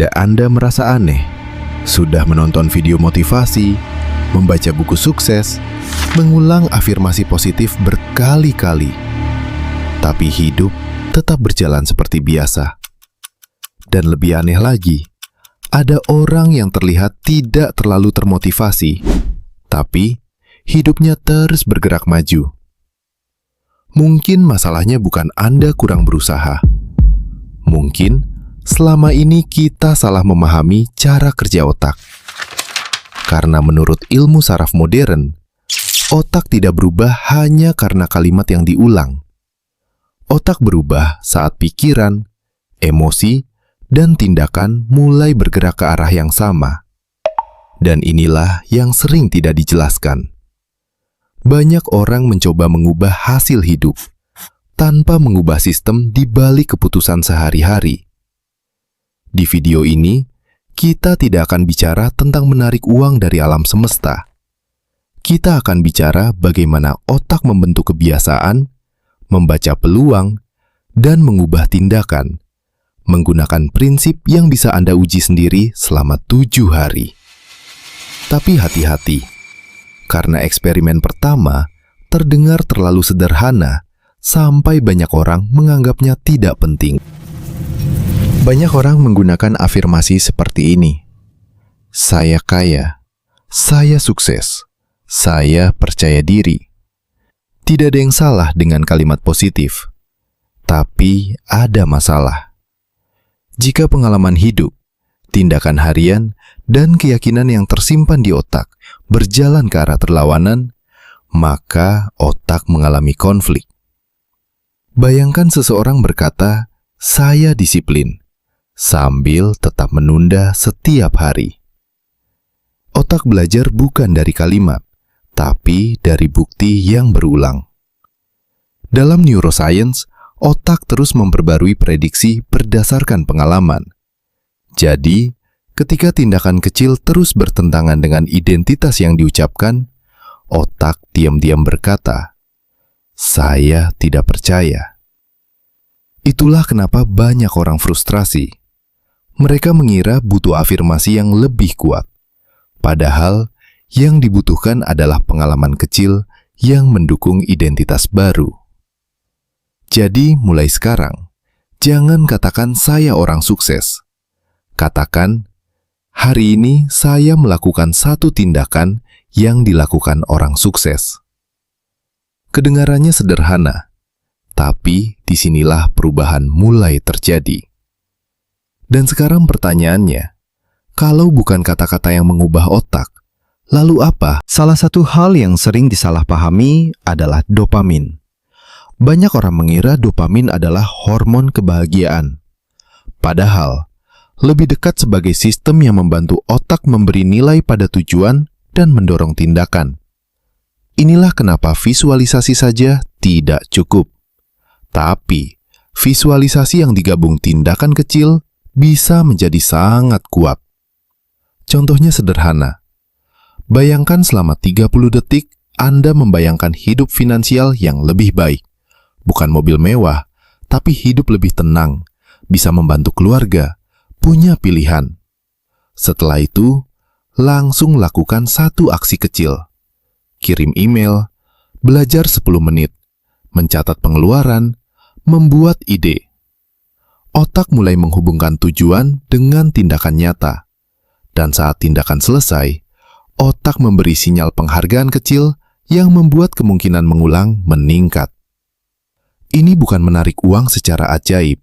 Jika Anda merasa aneh, sudah menonton video motivasi, membaca buku sukses, mengulang afirmasi positif berkali-kali, tapi hidup tetap berjalan seperti biasa. Dan lebih aneh lagi, ada orang yang terlihat tidak terlalu termotivasi, tapi hidupnya terus bergerak maju. Mungkin masalahnya bukan Anda kurang berusaha. Mungkin selama ini kita salah memahami cara kerja otak. Karena menurut ilmu saraf modern, otak tidak berubah hanya karena kalimat yang diulang. Otak berubah saat pikiran, emosi, dan tindakan mulai bergerak ke arah yang sama. Dan inilah yang sering tidak dijelaskan. Banyak orang mencoba mengubah hasil hidup tanpa mengubah sistem di balik keputusan sehari-hari. Di video ini, kita tidak akan bicara tentang menarik uang dari alam semesta. Kita akan bicara bagaimana otak membentuk kebiasaan, membaca peluang, dan mengubah tindakan, menggunakan prinsip yang bisa Anda uji sendiri selama 7 hari. Tapi hati-hati, karena eksperimen pertama terdengar terlalu sederhana sampai banyak orang menganggapnya tidak penting. Banyak orang menggunakan afirmasi seperti ini. Saya kaya, saya sukses, saya percaya diri. Tidak ada yang salah dengan kalimat positif, tapi ada masalah. Jika pengalaman hidup, tindakan harian, dan keyakinan yang tersimpan di otak berjalan ke arah berlawanan, maka otak mengalami konflik. Bayangkan seseorang berkata, "Saya disiplin," sambil tetap menunda setiap hari. Otak belajar bukan dari kalimat, tapi dari bukti yang berulang. Dalam neuroscience, otak terus memperbarui prediksi berdasarkan pengalaman. Jadi, ketika tindakan kecil terus bertentangan dengan identitas yang diucapkan, otak diam-diam berkata, "Saya tidak percaya." Itulah kenapa banyak orang frustrasi. Mereka mengira butuh afirmasi yang lebih kuat. Padahal, yang dibutuhkan adalah pengalaman kecil yang mendukung identitas baru. Jadi, mulai sekarang, jangan katakan saya orang sukses. Katakan, hari ini saya melakukan satu tindakan yang dilakukan orang sukses. Kedengarannya sederhana, tapi disinilah perubahan mulai terjadi. Dan sekarang pertanyaannya, kalau bukan kata-kata yang mengubah otak, lalu apa? Salah satu hal yang sering disalahpahami adalah dopamin. Banyak orang mengira dopamin adalah hormon kebahagiaan. Padahal, lebih dekat sebagai sistem yang membantu otak memberi nilai pada tujuan dan mendorong tindakan. Inilah kenapa visualisasi saja tidak cukup. Tapi, visualisasi yang digabung tindakan kecil bisa menjadi sangat kuat. Contohnya sederhana. Bayangkan selama 30 detik Anda membayangkan hidup finansial yang lebih baik. Bukan mobil mewah, tapi hidup lebih tenang, bisa membantu keluarga, punya pilihan. Setelah itu, langsung lakukan satu aksi kecil. Kirim email, belajar 10 menit, mencatat pengeluaran, membuat ide. Otak mulai menghubungkan tujuan dengan tindakan nyata. Dan saat tindakan selesai, otak memberi sinyal penghargaan kecil yang membuat kemungkinan mengulang meningkat. Ini bukan menarik uang secara ajaib.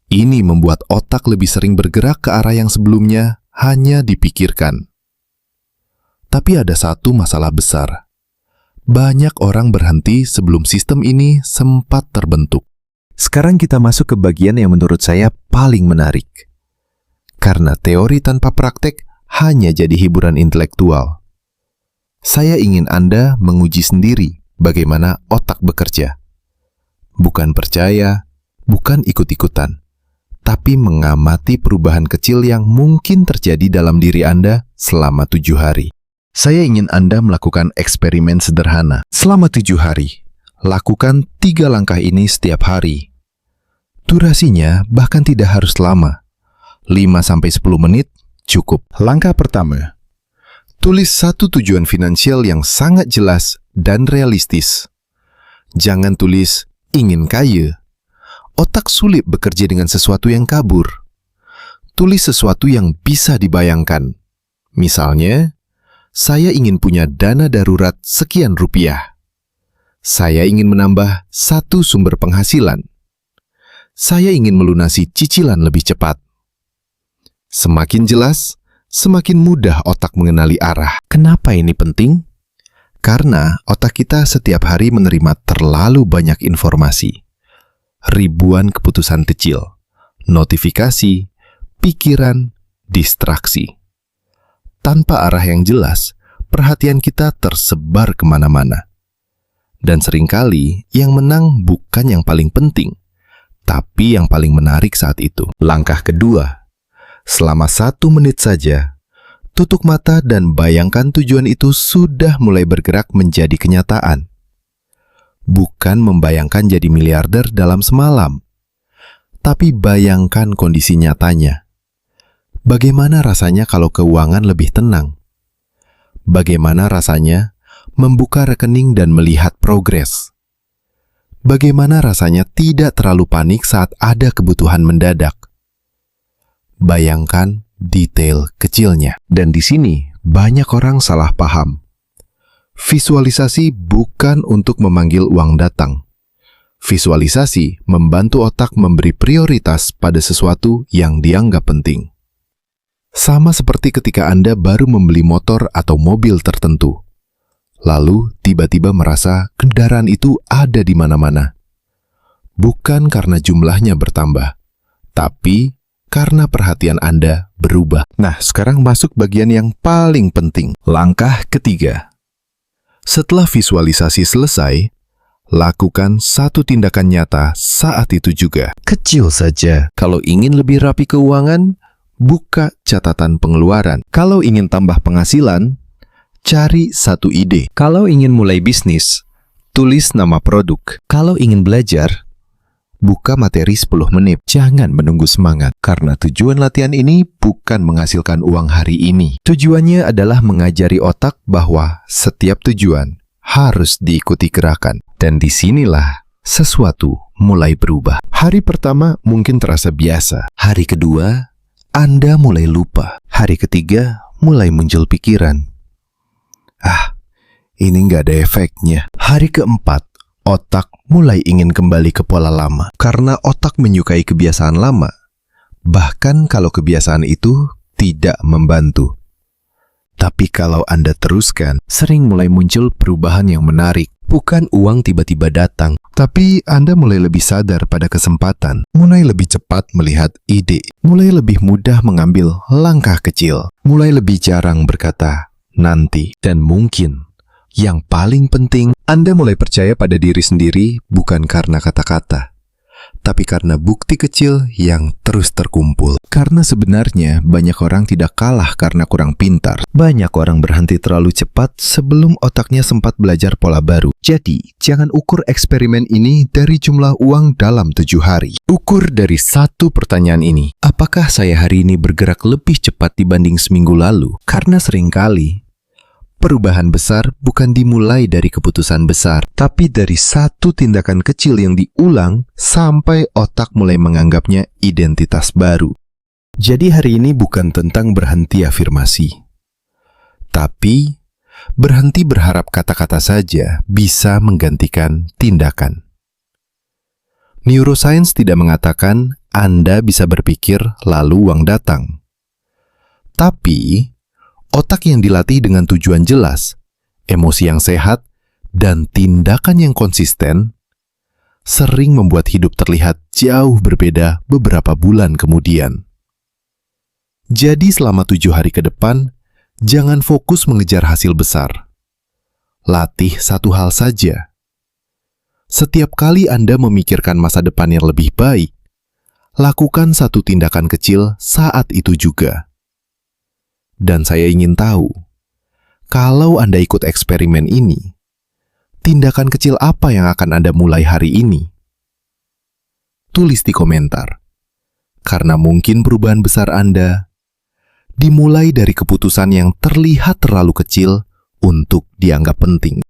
Ini membuat otak lebih sering bergerak ke arah yang sebelumnya hanya dipikirkan. Tapi ada satu masalah besar. Banyak orang berhenti sebelum sistem ini sempat terbentuk. Sekarang kita masuk ke bagian yang menurut saya paling menarik. Karena teori tanpa praktek hanya jadi hiburan intelektual. Saya ingin Anda menguji sendiri bagaimana otak bekerja. Bukan percaya, bukan ikut-ikutan, tapi mengamati perubahan kecil yang mungkin terjadi dalam diri Anda selama 7 hari. Saya ingin Anda melakukan eksperimen sederhana. Selama 7 hari, lakukan 3 langkah ini setiap hari. Durasinya bahkan tidak harus lama. 5-10 menit cukup. Langkah pertama, tulis satu tujuan finansial yang sangat jelas dan realistis. Jangan tulis ingin kaya. Otak sulit bekerja dengan sesuatu yang kabur. Tulis sesuatu yang bisa dibayangkan. Misalnya, saya ingin punya dana darurat sekian rupiah. Saya ingin menambah satu sumber penghasilan. Saya ingin melunasi cicilan lebih cepat. Semakin jelas, semakin mudah otak mengenali arah. Kenapa ini penting? Karena otak kita setiap hari menerima terlalu banyak informasi. Ribuan keputusan kecil, notifikasi, pikiran, distraksi. Tanpa arah yang jelas, perhatian kita tersebar kemana-mana. Dan seringkali yang menang bukan yang paling penting, tapi yang paling menarik saat itu. Langkah kedua, selama 1 menit saja, tutup mata dan bayangkan tujuan itu sudah mulai bergerak menjadi kenyataan. Bukan membayangkan jadi miliarder dalam semalam, tapi bayangkan kondisi nyatanya. Bagaimana rasanya kalau keuangan lebih tenang? Bagaimana rasanya membuka rekening dan melihat progres? Bagaimana rasanya tidak terlalu panik saat ada kebutuhan mendadak? Bayangkan detail kecilnya. Dan di sini banyak orang salah paham. Visualisasi bukan untuk memanggil uang datang. Visualisasi membantu otak memberi prioritas pada sesuatu yang dianggap penting. Sama seperti ketika Anda baru membeli motor atau mobil tertentu. Lalu tiba-tiba merasa kendaraan itu ada di mana-mana. Bukan karena jumlahnya bertambah, tapi karena perhatian Anda berubah. Nah, sekarang masuk bagian yang paling penting. Langkah ketiga. Setelah visualisasi selesai, lakukan satu tindakan nyata saat itu juga. Kecil saja. Kalau ingin lebih rapi keuangan, buka catatan pengeluaran. Kalau ingin tambah penghasilan, cari satu ide. Kalau ingin mulai bisnis, tulis nama produk. Kalau ingin belajar, buka materi 10 menit. Jangan menunggu semangat, karena tujuan latihan ini bukan menghasilkan uang hari ini. Tujuannya adalah mengajari otak bahwa setiap tujuan harus diikuti gerakan. Dan disinilah sesuatu mulai berubah. Hari pertama mungkin terasa biasa. Hari kedua, Anda mulai lupa. Hari ketiga, mulai muncul pikiran. Ini nggak ada efeknya. Hari keempat, otak mulai ingin kembali ke pola lama. Karena otak menyukai kebiasaan lama, bahkan kalau kebiasaan itu tidak membantu. Tapi kalau Anda teruskan, sering mulai muncul perubahan yang menarik. Bukan uang tiba-tiba datang, tapi Anda mulai lebih sadar pada kesempatan, mulai lebih cepat melihat ide, mulai lebih mudah mengambil langkah kecil, mulai lebih jarang berkata nanti, dan mungkin yang paling penting, Anda mulai percaya pada diri sendiri bukan karena kata-kata, tapi karena bukti kecil yang terus terkumpul. Karena sebenarnya banyak orang tidak kalah karena kurang pintar. Banyak orang berhenti terlalu cepat sebelum otaknya sempat belajar pola baru. Jadi, jangan ukur eksperimen ini dari jumlah uang dalam 7 hari. Ukur dari satu pertanyaan ini. Apakah saya hari ini bergerak lebih cepat dibanding seminggu lalu? Karena seringkali perubahan besar bukan dimulai dari keputusan besar, tapi dari satu tindakan kecil yang diulang sampai otak mulai menganggapnya identitas baru. Jadi hari ini bukan tentang berhenti afirmasi, tapi berhenti berharap kata-kata saja bisa menggantikan tindakan. Neuroscience tidak mengatakan Anda bisa berpikir lalu uang datang. Tapi otak yang dilatih dengan tujuan jelas, emosi yang sehat, dan tindakan yang konsisten sering membuat hidup terlihat jauh berbeda beberapa bulan kemudian. Jadi selama 7 hari ke depan, jangan fokus mengejar hasil besar. Latih satu hal saja. Setiap kali Anda memikirkan masa depan yang lebih baik, lakukan satu tindakan kecil saat itu juga. Dan saya ingin tahu, kalau Anda ikut eksperimen ini, tindakan kecil apa yang akan Anda mulai hari ini? Tulis di komentar. Karena mungkin perubahan besar Anda dimulai dari keputusan yang terlihat terlalu kecil untuk dianggap penting.